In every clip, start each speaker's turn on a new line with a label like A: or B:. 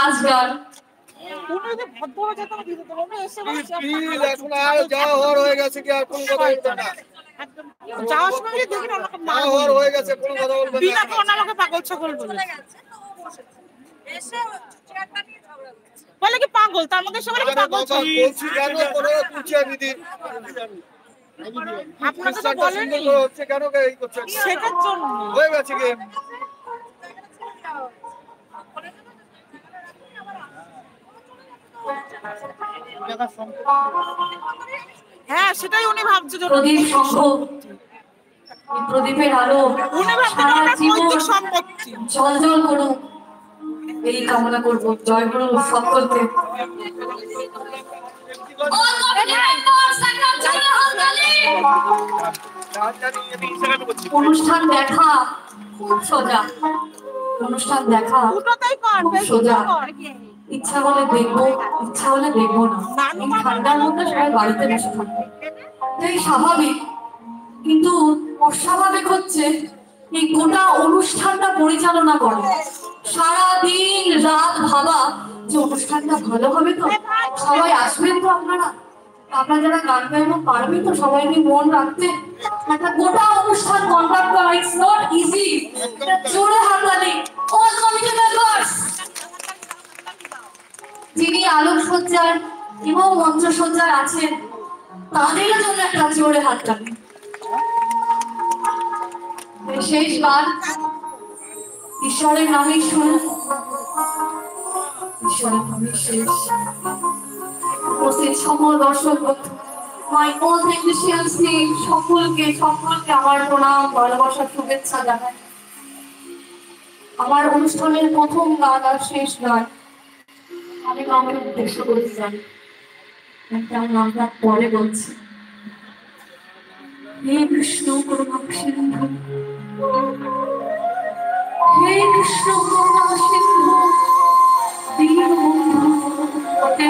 A: নাচ গান
B: বলে কি পাগল, তার মধ্যে সবাই পাগল হ্যাঁ সেটাই উনি ভাবছে।
A: প্রদীপ সংঘ, প্রদীপের আলো সারা জীবন ঝলঝল করুক এই কামনা করবো। জয় গুরু সকলকে। অনুষ্ঠান দেখা খুব সোজা, অনুষ্ঠান দেখা খুব সোজা। ইচ্ছা হলে দেখবো, ইচ্ছা হলে দেখবো না। এই ঠান্ডার মধ্যে সবাই বাড়িতে বসে থাকবে, এটাই স্বাভাবিক। কিন্তু অস্বাভাবিক হচ্ছে এই গোটা অনুষ্ঠানটা পরিচালনা করে, সারাদিন রাত ভাবা যে অনুষ্ঠানটা ভালো হবে তো, সবাই আসবেন তো, আপনারা যারা গান গাইতে পারবেন তো, সবাইকে মন রাখতে। একটা গোটা অনুষ্ঠান কন্ডাক্ট করা ইটস নট ইজি। জোরে হাততালি অল কমিটি মেম্বার্স। যিনি আলোকসজ্জার এবং মঞ্চসজ্জার আছেন তাদের জন্য একটা জোরে হাততালি। শেষ গান ঈশ্বরের নামে শুরু, ঈশ্বরের নামে শেষ। উপস্থিত সকল দর্শক মাই অল টেকনিশিয়ানস টিম, সকলকে আমার প্রণাম, ভালোবাসা, শুভেচ্ছা জানাই। আমার অনুষ্ঠানের প্রথম গান আর শেষ গান আমি কাউকে উদ্দেশ্য করতে জানি, তার নামটা পরে বলছি। হে কৃষ্ণ করুণা সিন্ধু, হে কৃষ্ণ করুণা সিন্ধু, দীনবন্ধু পতে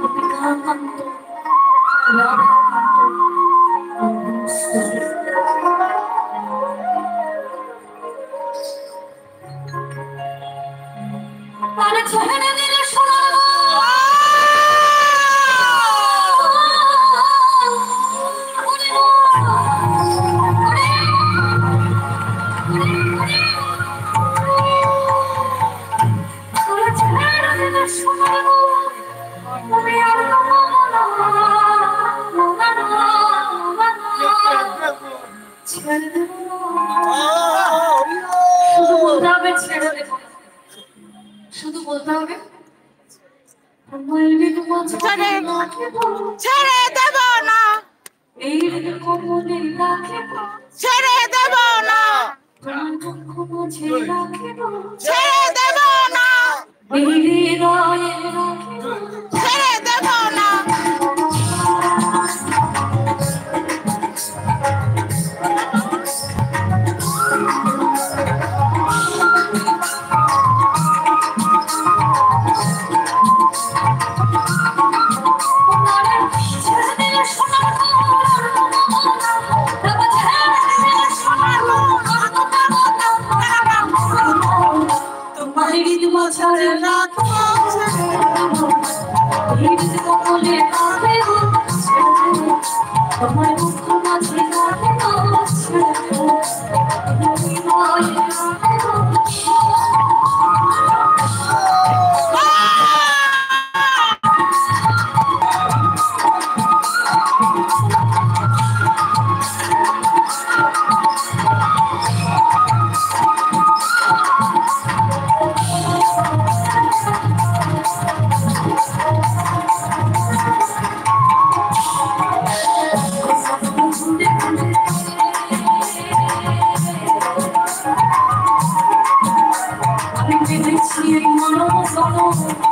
A: গোপীকান্ত রাধাকান্ত নমস্তে। তারে ছেড়ে দিলে শোনাবো শুধু বলতে হবে
B: ছেড়ে দেব না,
A: এই কমলে রাখিব,
B: ছেড়ে দেব না, ছেড়ে দেব না,
A: এই হৃদয়ে রাখিব,
B: ছেড়ে দেব না।
A: তোমার মুখ মাঝে I'm